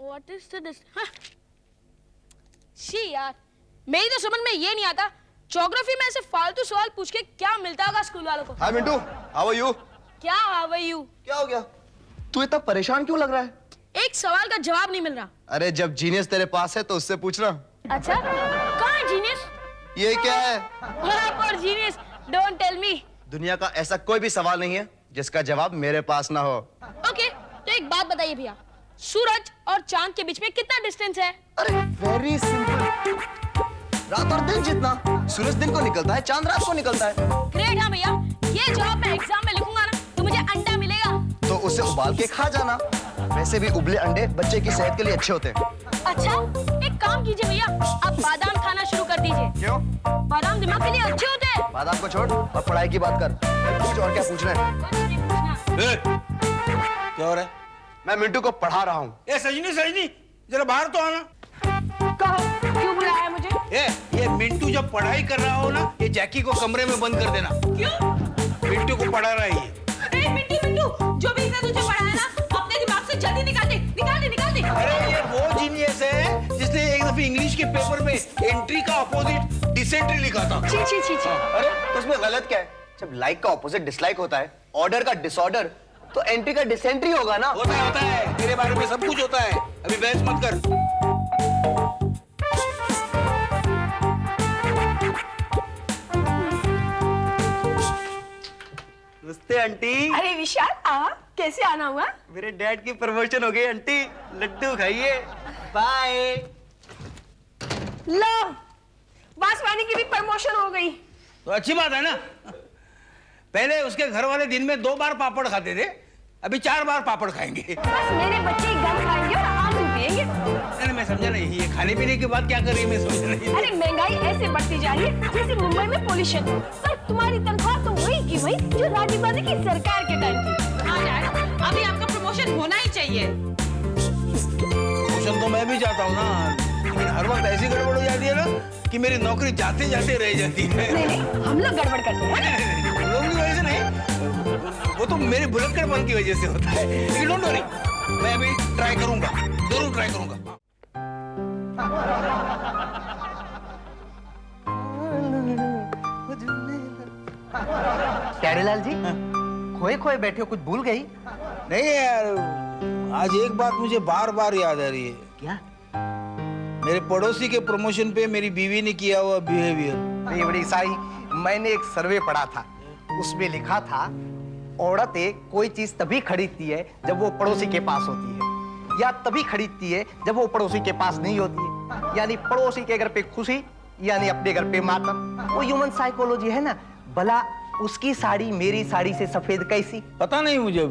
What is this? She यार, मेरी तो समझ में ये नहीं आता ज्योग्राफी में ऐसे फालतू सवाल पूछ के क्या मिलता होगा स्कूल वालों को। हाय मिंटू, हाउ आर यू? क्या हाउ आर यू? क्या हो गया? तू इतना परेशान क्यों लग रहा है? एक सवाल का जवाब नहीं मिल रहा। अरे जब जीनियस तेरे पास है तो उससे पूछना। अच्छा, कहाँ है जीनियस? ये क्या है? पर जीनियस, डोंट टेल मी। दुनिया का ऐसा कोई भी सवाल नहीं है जिसका जवाब मेरे पास ना हो। ओके, तो एक बात बताइए भैया, सूरज और चांद के बीच में कितना डिस्टेंस है? अरे वेरी सिंपल, रात और दिन जितना। सूरज दिन को निकलता है, चांद रात को निकलता है। ग्रेट। हाँ भैया, ये जवाब मैं एग्जाम में लिखूंगा ना तो मुझे अंडा मिलेगा। तो उसे उबाल के खा जाना। वैसे भी उबले अंडे बच्चे की सेहत के लिए अच्छे होते हैं। अच्छा, एक काम कीजिए भैया, आप बादाम खाना शुरू कर दीजिए। क्यों? बादाम दिमाग के लिए अच्छे होते हैं। बादाम को छोड़ और पढ़ाई की बात कर। कुछ और क्या पूछना है? कुछ नहीं पूछना। क्या हो रहा है? मैं मिंटू को पढ़ा रहा हूँ। ए सजनी, जरा बाहर तो आना। कहो, क्यों बुलाया मुझे? ये मिंटू जब पढ़ाई कर रहा हो ना, ये जैकी को कमरे में बंद कर देना। क्यों? मिंटू को पढ़ा रहा है ये। मिंटू, जो भी इसने तुझे पढ़ाया ना, अपने दिमाग से जल्दी निकाल दे। अरे ये वो जीनियस है जिसने एक दफे इंग्लिश के पेपर में एंट्री का अपोजिट डिसेंट्री लिखा था। छी। अरे तो उसमें गलत क्या है? जब लाइक का ऑपोजिट डिसलाइक होता है, ऑर्डर का डिसऑर्डर, तो एंट्री का डिसेंट्री होगा ना। होता है, तेरे बारे में सब कुछ होता है। अभी बहस मत कर। नमस्ते आंटी। अरे विशाल, कैसे आना हुआ? मेरे डैड की प्रमोशन हो गई आंटी, लड्डू खाइए। बाय। लो, वासवानी की भी प्रमोशन हो गई। तो अच्छी बात है ना। पहले उसके घर वाले दिन में 2 बार पापड़ खाते थे, अभी 4 बार पापड़ खाएंगे। बस मेरे बच्चे गम खाएंगे और आलू पिएंगे। नहीं, मैं समझा नहीं, ये खाने पीने की बात क्या कर रही है, मैं समझ नहीं। अरे महंगाई ऐसे बढ़ती जा रही है जैसे मुंबई में पोल्यूशन। पर तुम्हारी तनख्वाह तो वही की वही जो राजीव गांधी की सरकार के टाइम थी। हाँ यार, अभी आपका प्रमोशन होना ही चाहिए। प्रमोशन तो मैं भी चाहता हूँ ना, लेकिन हर वक्त ऐसी गड़बड़ हो जाती है ना कि मेरी नौकरी जाते जाते रह जाती है। नहीं, हम लोग गड़बड़ करते हैं। हम लोगों की वजह से नहीं, वो तो मेरे भुलक्कड़पन की वजह से होता है। लेकिन डोंट वरी, मैं अभी ट्राई करूंगा, जरूर ट्राई करूंगा। प्यारेलाल जी, खोए खोए बैठे हो, कुछ भूल गई? नहीं यार, आज एक बात मुझे बार बार याद आ रही है। क्या? मेरे पड़ोसी के प्रमोशन पे मेरी बीवी ने किया हुआ बिहेवियर। नहीं बड़ी साई, मैंने एक सर्वे पढ़ा था, उसमें लिखा था औरतें कोई चीज तभी खरीदती है जब वो पड़ोसी के पास होती है, या तभी खरीदती है जब वो पड़ोसी के पास नहीं होती है। यानी पड़ोसी के घर पे खुशी, यानी अपने घर पे मातम। वो ह्यूमन साइकोलॉजी है ना। भला उसकी साड़ी मेरी साड़ी से सफेद कैसी? पता नहीं मुझे।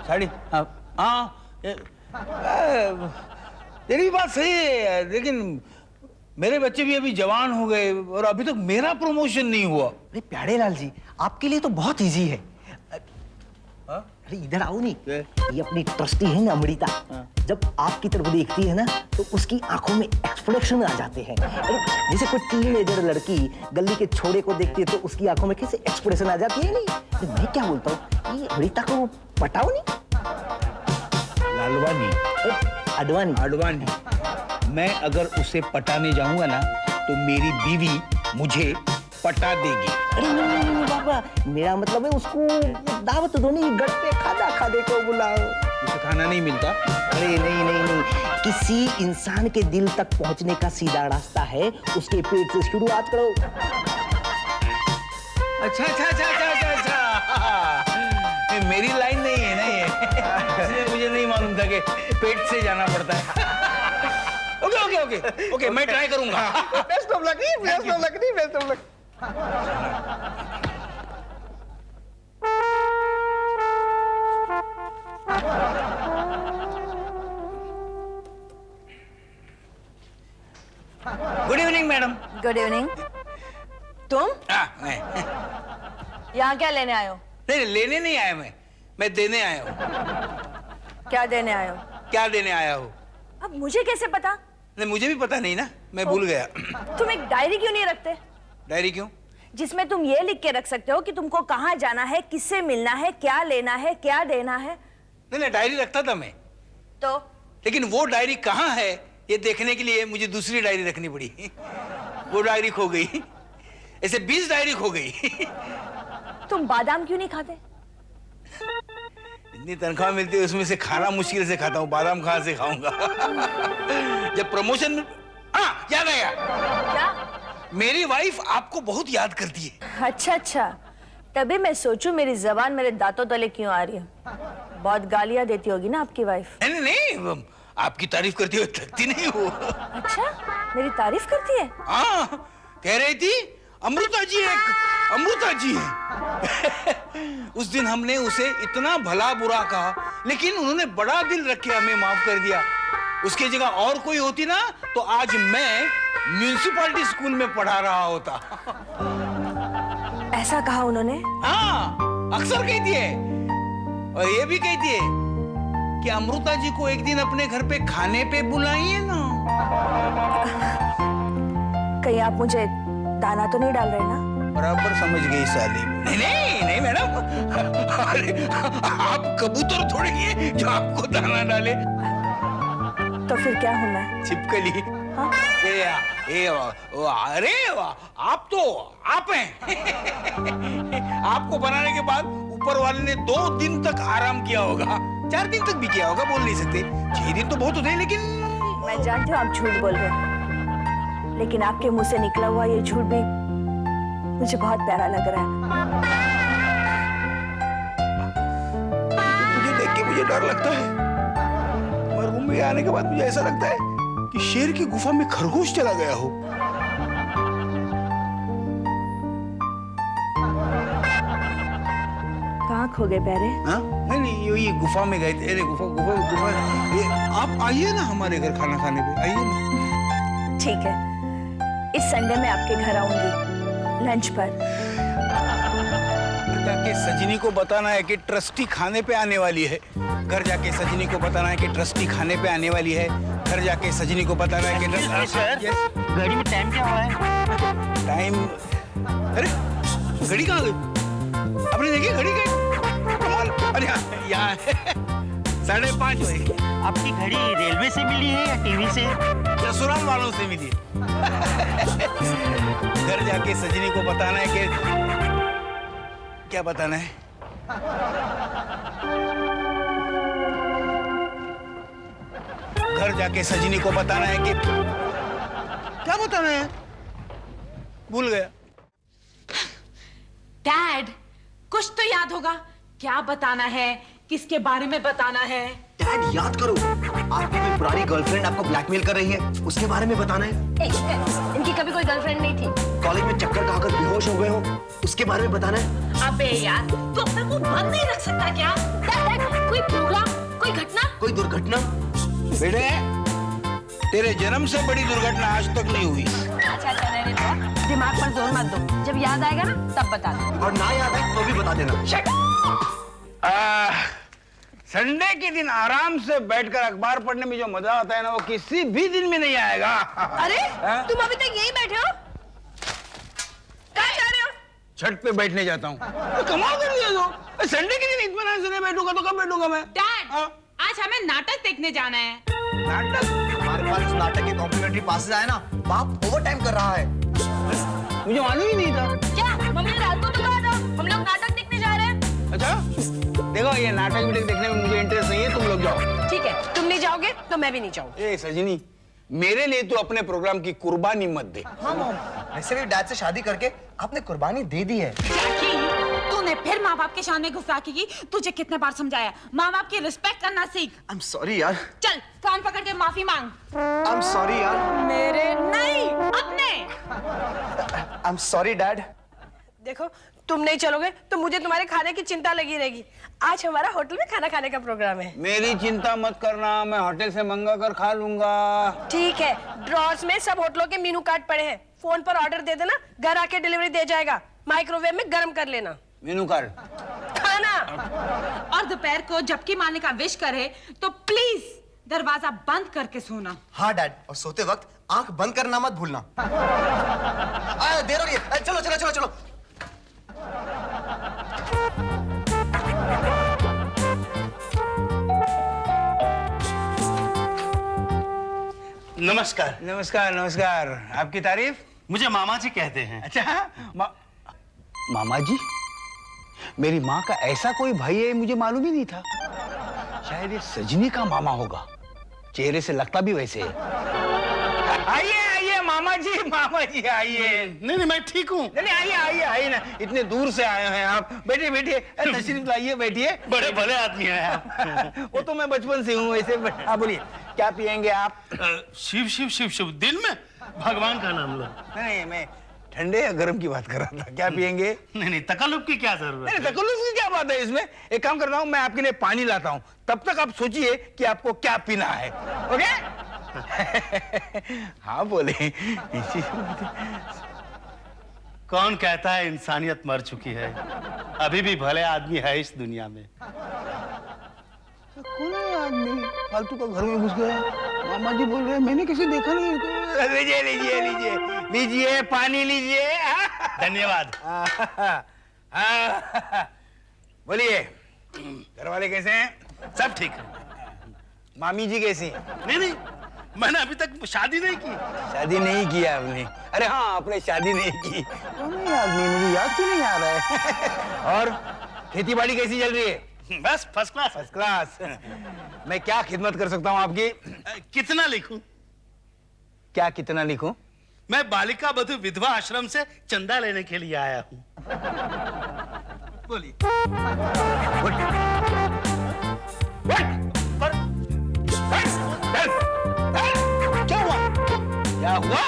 साड़ी, तेरी बात सही है, लेकिन मेरे बच्चे भी अभी जवान हो गए और अभी तक मेरा प्रमोशन नहीं हुआ। अरे प्यारेलाल जी, आपके लिए तो बहुत इजी है। अरे इधर आओ नहीं। ये अपनी ट्रस्टी है ना अमृता, जब आपकी तरफ देखती है ना तो उसकी आंखों में एक्सप्रेशन आ जाते हैं। अरे जैसे कोई टीनेजर लड़की गली के छोरे को देखती है तो उसकी आंखों में कैसे एक्सप्रेशन आ जाती है। नहीं, मैं क्या बोलता हूँ, ये अमृता को पटाओ नहीं। लालवानी, अडवाणी। मैं अगर उसे पटाने जाऊंगा ना तो मेरी बीवी मुझे पटा देगी। अरे नहीं बाबा, मेरा मतलब है उसको दावत दो, नहीं गट पे खाने को बुलाओ। उसे खाना नहीं मिलता? अरे नहीं, किसी इंसान के दिल तक पहुंचने का सीधा रास्ता है उसके पेट से शुरुआत करो। अच्छा। मेरी लाइन नहीं है ना ये, इसलिए मुझे नहीं मालूम था कि पेट से जाना पड़ता है। ओके, मैं ट्राई करूंगा। Best of luck. Good evening madam. Good evening. तुम मैं यहाँ क्या लेने आए हो? नहीं, लेने नहीं आया, मैं देने आया हूँ। क्या देने आए हो? क्या देने आया हूँ? अब मुझे कैसे पता? नहीं, मुझे भी पता नहीं ना, मैं भूल गया। तुम एक डायरी क्यों नहीं रखते? डायरी क्यों? जिसमें तुम ये लिख के रख सकते हो कि तुमको कहाँ जाना है, किससे मिलना है, क्या लेना है, क्या देना है। नहीं, डायरी रखता था मैं। तो लेकिन वो डायरी कहाँ है ये देखने के लिए मुझे दूसरी डायरी रखनी पड़ी। वो डायरी खो गई, ऐसे 20 डायरी खो गई। तुम बादाम क्यों नहीं खाते? इतनी तनख्वाह मिलती है उसमें से खाना मुश्किल से खाता हूँ, बादाम कहाँ से खाऊंगा। जब प्रमोशन में याद आया, क्या? मेरी वाइफ आपको बहुत याद करती है। अच्छा अच्छा, तभी मैं सोचूं मेरी जबान मेरे दांतों तले क्यों आ रही है। बहुत गालियां देती होगी ना आपकी वाइफ। नहीं नहीं, आपकी तारीफ करती हुई थकती नहीं वो। अच्छा, मेरी तारीफ करती है? हाँ, कह रही थी अमृता जी है। उस दिन हमने उसे इतना भला बुरा कहा, लेकिन उन्होंने बड़ा दिल रख के हमें माफ कर दिया। उसकी जगह और कोई होती ना तो आज मैं म्यूनिसिपैलिटी स्कूल में पढ़ा रहा होता। ऐसा कहा उन्होंने? हाँ, अक्सर कहती है। और ये भी कहती है कि अमृता जी को एक दिन अपने घर पे खाने पे बुलाइए ना। कहीं आप मुझे दाना तो नहीं डाल रहे ना? बराबर समझ गई साली। नहीं नहीं नहीं मैडम, अरे आप कबूतर थोड़ी है जो आपको दाना डाले। तो फिर क्या हूं मैं? छिपकली। हाँ? अरे आप तो आप हैं। आपको बनाने के बाद ऊपर वाले ने 2 दिन तक आराम किया होगा, 4 दिन तक भी किया होगा, बोल नहीं सकते। 6 दिन तो बहुत होते हैं, लेकिन मैं जानती हूँ आप झूठ बोल रहे हैं, लेकिन आपके मुंह से निकला हुआ ये झूठ भी मुझे बहुत प्यारा लग रहा है। मुझे देख के मुझे डर लगता है। और रूम में आने के बाद मुझे ऐसा लगता है कि शेर की गुफा में खरगोश चला गया हो। कहाँ खो गए प्यारे? हाँ? नहीं, ये गुफा में गए थे। अरे गुफा ये आप आइए ना हमारे घर खाना खाने पे, आइए ना। ठीक है, इस संडे में आपके घर आऊंगी लंच पर। घर जाके सजनी को बताना है कि ट्रस्टी खाने पे आने वाली है। घर जाके सजनी को बताना है कि ट्रस्टी खाने पे आने वाली है। घर जाके सजनी को बताना है कि सर, घड़ी में टाइम क्या हुआ है? टाइम, अरे घड़ी कहाँ गई? आपने देखी घड़ी गई? कमाल। अरे यहाँ है 5:30 बजे। आपकी घड़ी रेलवे से मिली है या टीवी से? ससुराल वालों से मिली। घर जाके सजनी को बताना है कि क्या बताना है? घर जाके सजनी को बताना है कि क्या बताना है? भूल गया। डैड, कुछ तो याद होगा। क्या बताना है, किसके बारे में बताना है? डैड याद करो, आपकी कोई पुरानी गर्लफ्रेंड आपको ब्लैकमेल कर रही है, उसके बारे में बताना है। इनकी कभी कोई गर्लफ्रेंड नहीं थी। कॉलेज में चक्कर खाकर बेहोश हो गए हो, उसके बारे में बताना है। अबे यार, तू अपना मुंह बंद नहीं रख सकता क्या? कोई प्रोग्राम, कोई घटना? कोई दुर्घटना? बेटे, तेरे जन्म से बड़ी दुर्घटना आज तक नहीं हुई। अच्छा रहने दो, दिमाग पर जोर मत दो। जब याद आएगा ना तब बता दो। और ना याद आए तो भी बता देना। संडे के दिन आराम से बैठकर अखबार पढ़ने में जो मजा आता है ना, वो किसी भी दिन में नहीं आएगा। अरे तुम अभी तक यही बैठे हो? कहाँ जा रहे हो? छत पे बैठने जाता हूँ। कमाल कर दिया तो। संडे के दिन इत्मीनान से नहीं बैठूंगा तो कब बैठूंगा मैं? डैड, हाँ? आज हमें नाटक देखने जाना है। नाटक? हमारे पास उस नाटक के कॉम्प्लीमेंट्री पासेस आए ना, बाप ओवर टाइम कर रहा है। मुझे मालूम ही नहीं था। क्या मम्मी ने रात को बता दो, हम लोग नाटक देखने जा रहे हैं। अच्छा, देखो ये नाटक वीटक देखने में मुझे इंटरेस्ट नहीं है, तुम लोग जाओ। ठीक है, तुम नहीं जाओगे तो मैं भी नहीं जाऊंगी। ए सजनी, मेरे लिए तो अपने प्रोग्राम की कुर्बानी मत दे। हाँ मॉम, वैसे भी डैड से शादी करके आपने कुर्बानी दे दी है। जैकी, तूने फिर माँ बाप के सामने गुस्ताखी की। तुझे कितने बार समझाया, माँ बाप की रिस्पेक्ट करना सीख। आई एम सॉरी यार। चल कान पकड़ के माफी मांग। आई एम सॉरी यार। मेरे नहीं, अपने। I am sorry dad. देखो, तुम नहीं चलोगे तो मुझे तुम्हारे खाने की चिंता लगी रहेगी। आज हमारा होटल में खाना खाने का प्रोग्राम है। मेरी चिंता मत करना, मैं होटल से मंगा कर खा लूंगा। ठीक है, ड्रॉर्स में सब होटलों के मेनू कार्ड पड़े हैं। फोन पर ऑर्डर दे देना, घर आके डिलीवरी दे जाएगा। माइक्रोवेव में गर्म कर लेना मेनू कार्ड। खाना। और दोपहर को जबकि मारने का विश करे तो प्लीज दरवाजा बंद करके सोना। हाँ डैड, और सोते वक्त आंख बंद करना मत भूलना। देर हो रही है, चलो चलो चलो चलो। नमस्कार। नमस्कार नमस्कार। आपकी तारीफ? मुझे मामा जी कहते हैं। अच्छा मामा जी? मेरी माँ का ऐसा कोई भाई है मुझे मालूम ही नहीं था। शायद ये सजनी का मामा होगा, चेहरे से लगता भी वैसे है। आइए आइए मामा जी आइए। नहीं मैं ठीक हूँ। नहीं आइए ना, इतने दूर से आए हैं आप। बैठिए बैठिए, तशरीफ लाइए, बैठिए। बड़े भले आदमी हैं आप। वो तो मैं बचपन से हूँ वैसे। हाँ बोलिए, क्या पियेंगे आप? शिव शिव शिव शिव, दिल में भगवान का नाम लो। नहीं मैं ठंडे या गर्म की बात कर रहा था। क्या पियेंगे? नहीं तकल्लुफ की क्या जरूरत नहीं है? तकल्लुफ की क्या बात है इसमें? एक काम करता हूँ, मैं आपके लिए पानी लाता हूँ, तब तक आप सोचिए कि आपको क्या पीना है। ओके? हाँ बोले। कौन कहता है इंसानियत मर चुकी है? अभी भी भले आदमी है इस दुनिया में। कौन है आदमी फालतू का घर में घुस गया? मामा जी बोल रहे हैं, मैंने किसी देखा नहीं इनको। लीजिए लीजिए लीजिए लीजिए, पानी लीजिए। धन्यवाद। बोलिए, घर वाले कैसे हैं? सब ठीक है। मामी जी कैसी हैं? नहीं मैंने अभी तक शादी नहीं की। शादी नहीं की आपने? अरे हाँ, आपने शादी नहीं की। कौन है आदमी, मुझे याद क्यों नहीं आ रहा है? और खेती बाड़ी कैसी चल रही है? बस फर्स्ट क्लास। First class. मैं क्या खिदमत कर सकता हूँ आपकी? कितना लिखूं? क्या कितना लिखूं? मैं बालिका बधु विधवा आश्रम से चंदा लेने के लिए आया हूँ। बोलिए। क्या हुआ? क्या हुआ?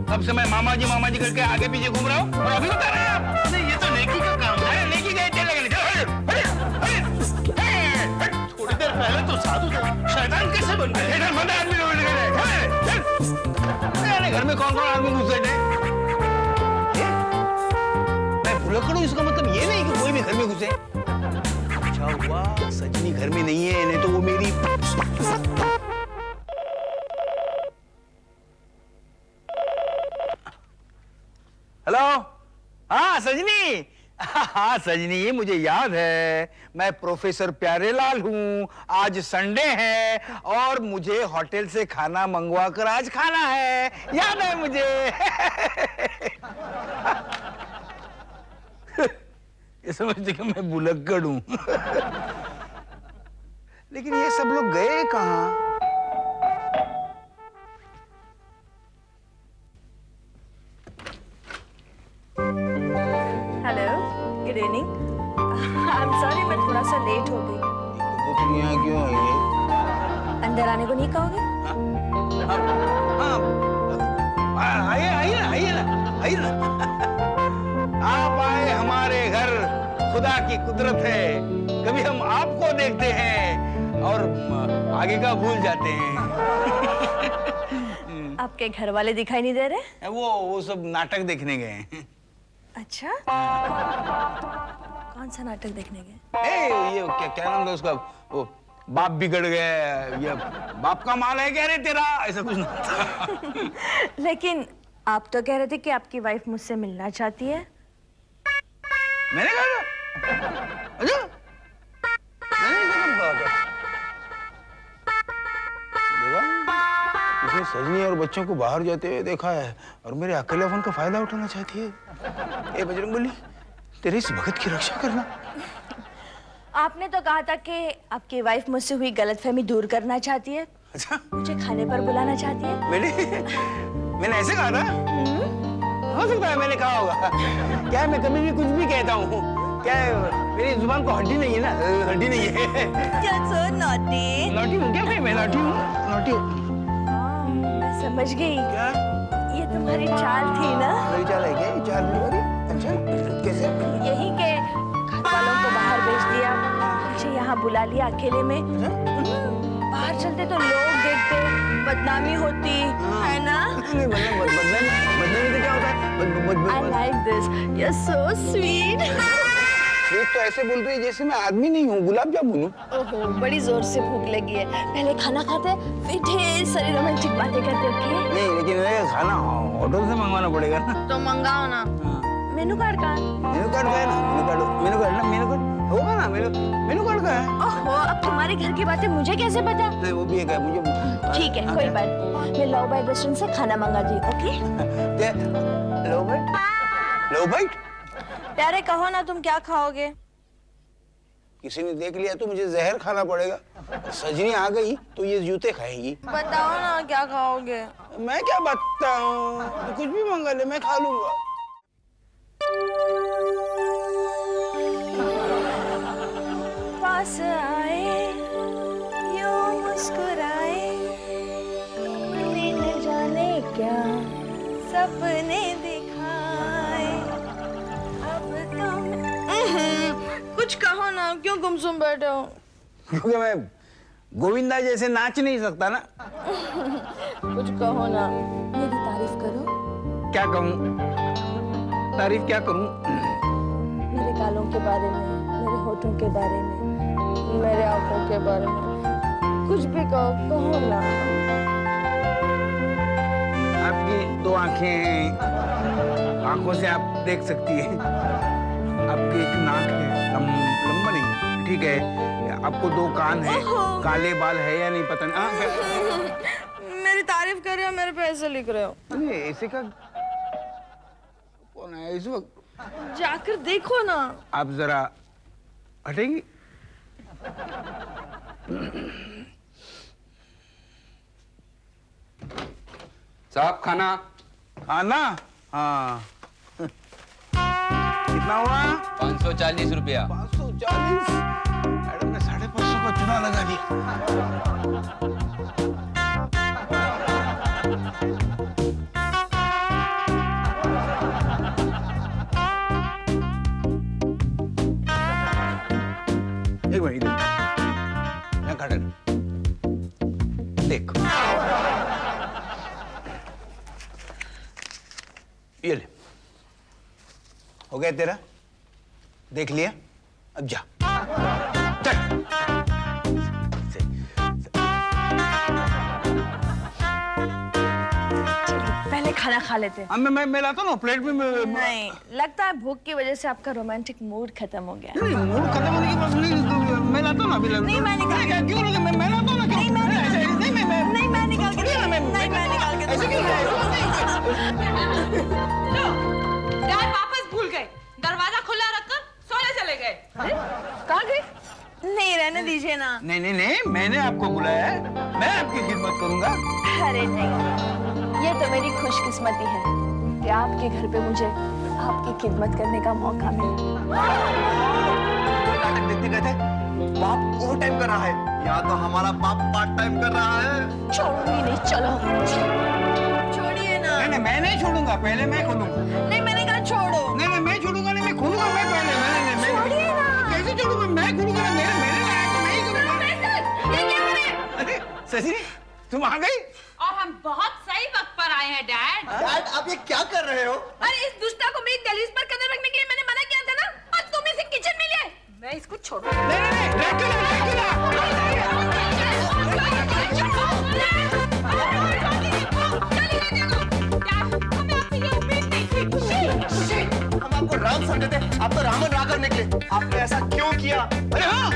कब से मैं मामा जी करके आगे पीछे घूम रहा हूँ और अभी बता रहे हैं आप? नहीं ये तो नेकी का काम है। अरे नेकी गए चल लगे। थोड़ी देर पहले तो साधु थे, शैतान कैसे बन गए? आदमी घर में कौन आदमी घुस गए? मैं भुलक्कड़ हूं, इसका मतलब ये नहीं कि कोई भी घर में घुसे। अच्छा हुआ सजनी घर में नहीं है, नहीं तो वो मेरी। हेलो, हाँ सजनी। हाँ सजनी, मुझे याद है, मैं प्रोफेसर प्यारेलाल हूँ। आज संडे है और मुझे होटल से खाना मंगवा कर आज खाना है, याद है मुझे। ये समझते कि मैं भुलक्कड़ हूँ। लेकिन ये सब लोग गए कहाँ? Hello, good evening. I am sorry, मैं थोड़ा सा लेट हो गई। तो तुम यहाँ क्यों आई है? अंदर आने को नहीं कहोगे? आइए ना। आप आए हमारे घर, खुदा की कुदरत है। कभी हम आपको देखते हैं और आगे का भूल जाते हैं। आपके घर वाले दिखाई नहीं दे रहे? वो सब नाटक देखने गए हैं। अच्छा, कौन सा नाटक देखने गए? ये क्या नाम था उसका? वो बाप बिगड़ गया, ये बाप का माल है कह रहे तेरा, ऐसा कुछ ना था। लेकिन आप तो कह रहे थे कि आपकी वाइफ मुझसे मिलना चाहती है। मैंने कहा था? अच्छा, मैंने ऐसा कब कहा था? देखा, इसने सजनी और बच्चों को बाहर जाते हुए देखा है और मेरे अकेलापन का फायदा उठाना चाहती है। ए बजरंगबली, तेरी इस भगत की रक्षा करना। आपने तो कहा था कि आपकी वाइफ मुझसे हुई गलतफहमी दूर करना चाहती है। अच्छा, मुझे खाने पर बुलाना चाहती है। मैंने ऐसे कहा था? हो सकता है मैंने कहा होगा। क्या है, मैं कभी भी कुछ भी कहता हूँ। क्या है, मेरी जुबान को हड्डी नहीं है ना, हड्डी नहीं है। You're so naughty। नॉटी हूँ क्या मैं नॉटी हूँ? नॉटी हूँ। मैं समझ गई, क्या? ये तुम्हारी चाल थी ना? मेरी चाल है क्या? ये चाल मेरी? अच्छा, कैसे? यही के घर वालों को बाहर भेज दिया, मुझे यहाँ बुला लिया अकेले में। बाहर चलते तो लोग देखते, बदनामी होती है ना? नहीं, बदनामी तो क्या होता है? I like this. You're so sweet. Sweet तो ऐसे बोल रही है जैसे मैं आदमी नहीं हूँ, गुलाब जामुन हूँ। ओहो, बड़ी जोर से भूख लगी है। पहले खाना खाते, फिर ढेर सारी रोमांटिक बातें करते। ओके? नहीं, लेकिन ये खाना होटल से मंगवाना पड़ेगा ना। तो मंगाओ ना। मेनू कार्ड कहाँ? मेनू कार्ड है ना? मेनू कार्ड ना? मेनू कार्ड होगा ना, मेनू कार्ड का है। ओहो, अब तुम्हारे घर की बातें मुझे कैसे पता? नहीं, वो भी है मुझे। ठीक है, कोई बात नहीं। मैं लव बाइट रेस्टोरेंट से खाना मंगा दी, ओके? लो भाई, प्यारे कहो ना, तुम क्या खाओगे? किसी ने देख लिया तो मुझे जहर खाना पड़ेगा। सजनी आ गई तो ये जूते खाएगी। बताओ ना क्या खाओगे? मैं क्या बताऊं, तो कुछ भी मंगा ले, मैं खा लूंगा। पास आए, यूं मुस्कुराए, न जाने क्या सपने दिखाए। अब तुम कुछ कहो ना, क्यों गुमसुम बैठे हो? क्योंकि मैं गोविंदा जैसे नाच नहीं सकता ना। कुछ कहो ना, मेरी तारीफ करो। क्या कहूँ, तारीफ क्या करूँ? मेरे गालों के बारे में, मेरे होठों के बारे में, मेरे आंखों के बारे में, कुछ भी कहो ना। आपकी दो आंखें हैं, आंखों से आप देख सकती हैं। आपकी एक नाक है, लंबा नहीं, ठीक है। आपको दो कान हैं, काले बाल है या नहीं पता नहीं। मेरी तारीफ कर रहे हो, मेरे पे ऐसे लिख रहे हो? अरे ऐसे का कौन है इस वक्त? जाकर देखो ना। आप जरा हटेंगी? साहब खाना। खाना? हाँ। कितना हुआ? 540 रुपया। 540। मैडम ने 550 का चुना लगा दिया। एक मिनट इधर, यहाँ खड़ा रह। देख, ये ले, हो गया तेरा? देख लिया? अब जा, चल। पहले खाना खा लेते हैं। अब मैं लाता हूँ प्लेट में। नहीं, लगता है भूख की वजह से आपका रोमांटिक मूड खत्म हो गया। नहीं, मूड खत्म होने की बात नहीं, मैं लाता हूँ ना अभी। नहीं, मैं निकाल के- क्यों नहीं? मैं लाता हूँ ना। नहीं, मैं निकाल- नहीं, नहीं, मैं निकाल के दूंगी। नहीं, मैं निकाल के दूंगी। लो, डैड वापस भूल गए। दरवाजा खुला रखकर सोने चले गए। कहाँ गए? नहीं, रहने दीजिए ना। नहीं नहीं नहीं, मैंने आपको बुलाया है, मैं आपकी खिदमत करूंगा। अरे नहीं, ये तो मेरी खुशकिस्मती है कि आपके घर पे मुझे आपकी खिदमत करने का मौका मिला। नाटक देखते कहते बाप ओवर टाइम कर रहा है, या तो हमारा बाप पार्ट टाइम कर रहा है। छोड़ूंगी नहीं, चलो छोड़िए ना। नहीं नहीं, मैं नहीं छोड़ूंगा, पहले मैं खोलूंगा। नहीं, मैंने कहा छोड़ो। नहीं नहीं, मैं छोड़ूंगा नहीं, मैं खोलूंगा मैं पहले। मैं छोड़िए ना। कैसे छोड़ूंगा? मैं खोलूंगा, मेरे लायक तो मैं ही करूंगा। ये क्या हो रहा है? अरे सजनी, तुम आ गई? और हम बहुत सही वक्त पर आए हैं डैड। डैड आप ये क्या कर रहे हो? अरे इस दुष्टा को मेरी दहलीज पर कदम रखने के लिए मैंने मना किया था ना, और तुम इसे किचन में ले आए। मैं इसको छोड़ू। नहीं नहीं नहीं, ड्रैकुला। हम आपको राम समझे थे, आप तो रावण राघव निकले। आपने ऐसा क्यों किया? अरे हाँ,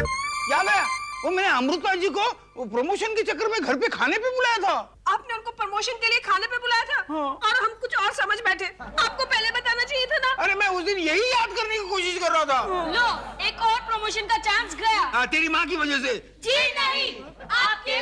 याद आया, वो मैंने अमृता जी को वो प्रमोशन के चक्कर में घर पे खाने पे बुलाया था। आपने उनको प्रमोशन के लिए खाने पे बुलाया था? हाँ। और हम कुछ और समझ बैठे। आपको पहले बताना चाहिए था ना। अरे मैं उस दिन यही याद करने की कोशिश कर रहा था। लो, एक और प्रमोशन का चांस गया। तेरी माँ की वजह से। जी नहीं, आपके